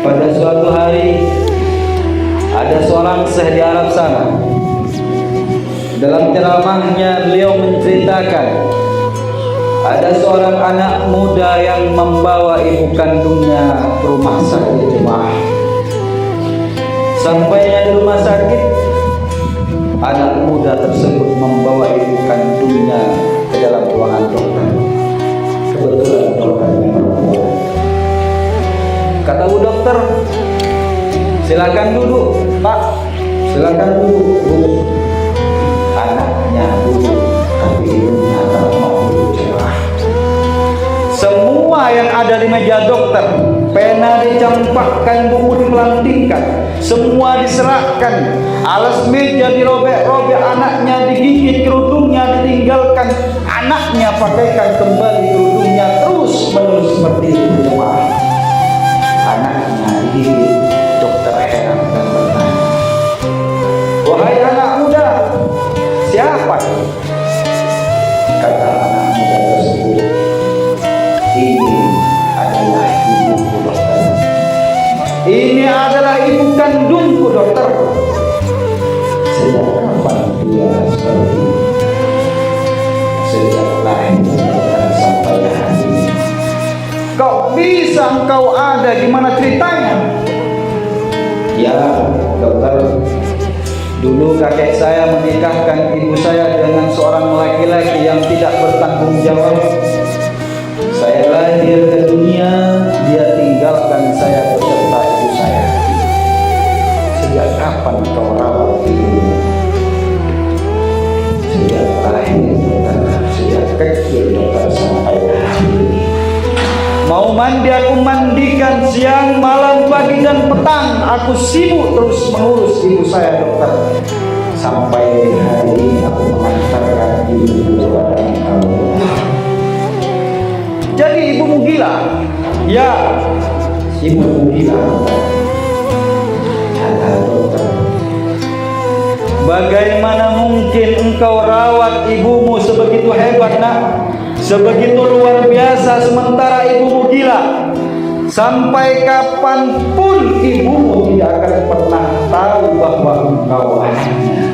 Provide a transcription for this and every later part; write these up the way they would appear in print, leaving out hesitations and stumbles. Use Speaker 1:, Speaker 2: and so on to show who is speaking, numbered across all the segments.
Speaker 1: Pada suatu hari ada seorang syekh di Arab sana. Dalam ceramahnya beliau menceritakan ada seorang anak muda yang membawa ibu kandungnya ke rumah sakit jemaah. Sampainya di rumah sakit, anak muda tersebut membawa ibu kandungnya ke dalam ruangan dokter. Kebetulan dokternya perempuan. Kata bu dokter, silakan duduk, Pak. Silakan duduk, Bu. Anaknya duduk, tapi ibunya tak mau duduk. Semua yang ada di meja dokter, pena dicampakkan, buku dipelantingkan, semua diserahkan, alas meja dirobek-robek, anaknya digigit, kerudungnya ditinggalkan, anaknya pakaikan kembali kerudungnya, terus menerus seperti itu jemaah. Anaknya digigit, dokter heran dan bertanya, wahai anak muda, siapa itu? Kata anak muda tersebut, ini adalah ibuku dokter. Ini adalah ibu kandungku dokter. Sejak kapan dia seperti ini? Sejak lahir dokter sampai hari ini. Kok bisa engkau ada? Gimana ceritanya? Ya dokter, dulu kakek saya menikahkan ibu saya dengan seorang laki-laki yang tidak bertanggung jawab. Saya lahir ke dunia, dia tinggalkan saya beserta ibu saya. Sejak kapan kau rawat ibumu? Sejak lahir dokter, sejak kecil dokter sampai hari ini. Mau mandi aku mandikan, siang, malam, pagi dan petang aku sibuk terus mengurus ibu saya dokter. Sampai hari ini aku mengantarkan ibu kepada engkau. Jadi ibumu gila? Ya, ibumu gila. Kata dokter, bagaimana mungkin engkau rawat ibumu sebegitu hebat nak? Sebegitu luar biasa sementara ibumu gila. Sampai kapanpun ibumu tidak akan pernah tahu bahwa engkau anaknya.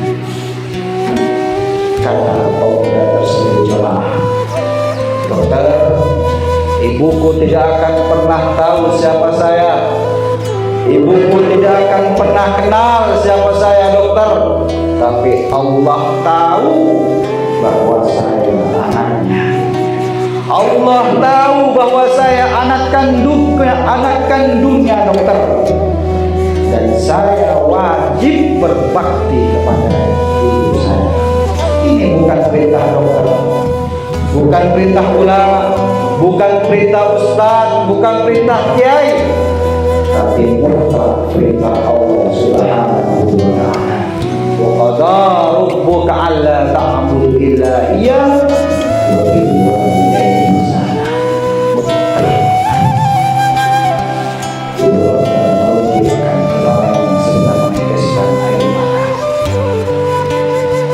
Speaker 1: Kata pemuda tersebut jemaah, dokter, ibuku tidak akan pernah tahu siapa saya. Ibuku tidak akan pernah kenal siapa saya dokter. Tapi Allah tahu bahwa saya anaknya. Allah tahu bahwa saya anak kandungnya dokter. Dan saya wajib berbakti kepada ibu saya. Ini bukan perintah dokter, bukan perintah ulama, bukan perintah ustaz, bukan perintah kiai, tapi mutlak perintah Allah Subhanahu wa ta'ala. Wa qada rabbuka alla ta'budu illa iyyah wa bil walidayni ihsana.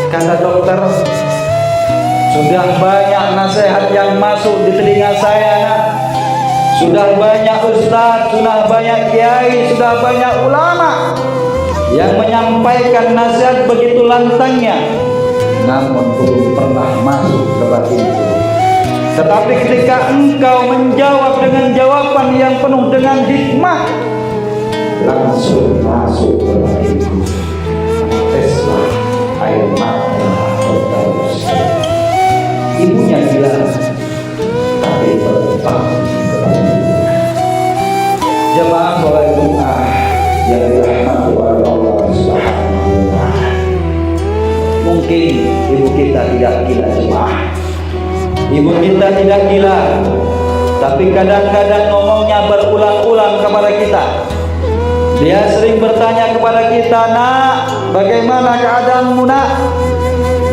Speaker 1: Kata dokter, sudah banyak nasihat yang masuk di telinga saya nak. Sudah banyak ustaz, sudah banyak kiai, sudah banyak ulama yang menyampaikan nasihat begitu lantangnya, namun belum pernah masuk ke batinku. Tetapi ketika engkau menjawab dengan jawaban yang penuh dengan hikmah, langsung masuk ke batinku. Teslah air mata dokter tersebut. Ibunya bilang, tapi berbang kepada ibunya. Jemaah sholat Jumat yang dirahmati oleh Allah Subhanahu wa ta'ala. Mungkin ibu kita tidak gila jemaah. Ibu kita tidak gila, tapi kadang-kadang ngomongnya berulang-ulang kepada kita. Dia sering bertanya kepada kita, nak, bagaimana keadaanmu nak?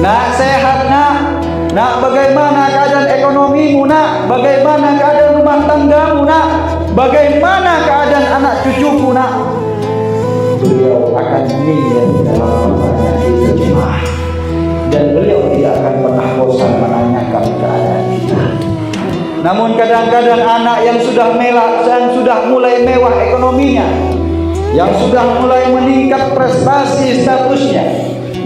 Speaker 1: Nak, sehat nak? Nak, bagaimana keadaan ekonomimu nak? Bagaimana keadaan rumah tanggamu nak? Bagaimana keadaan anak cucuku nak? Beliau akan mengingat dalam pertanyaan itu jemaah. Dan beliau tidak akan pernah bosan menanyakan keadaan kita. Namun kadang-kadang anak yang sudah mulai mewah ekonominya, yang sudah mulai meningkat prestasi statusnya,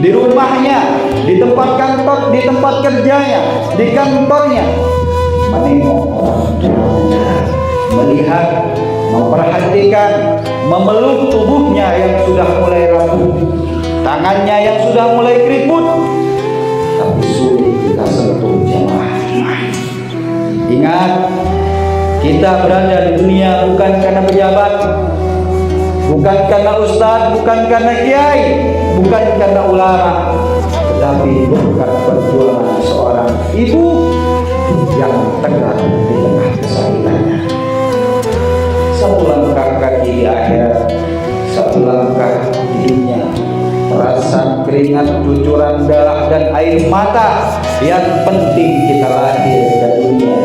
Speaker 1: di rumahnya, di tempat kantor, di tempat kerjanya, di kantornya, menengok orang tuanya, melihat, memperhatikan, memeluk tubuhnya yang sudah mulai rapuh, tangannya yang sudah mulai keriput, tapi sulit kita sentuh jemaah. Ingat, kita berada di dunia bukan karena pejabat, bukan karena ustadz, bukan karena kiai, bukan karena ulama, tetapi berkat perjuangan seorang ibu yang tegar di tengah kesakitannya. Satu langkah kaki di akhirat, satu langkah di dunia. Perasaan keringat, cucuran darah dan air mata, yang penting kita lahir dari dunia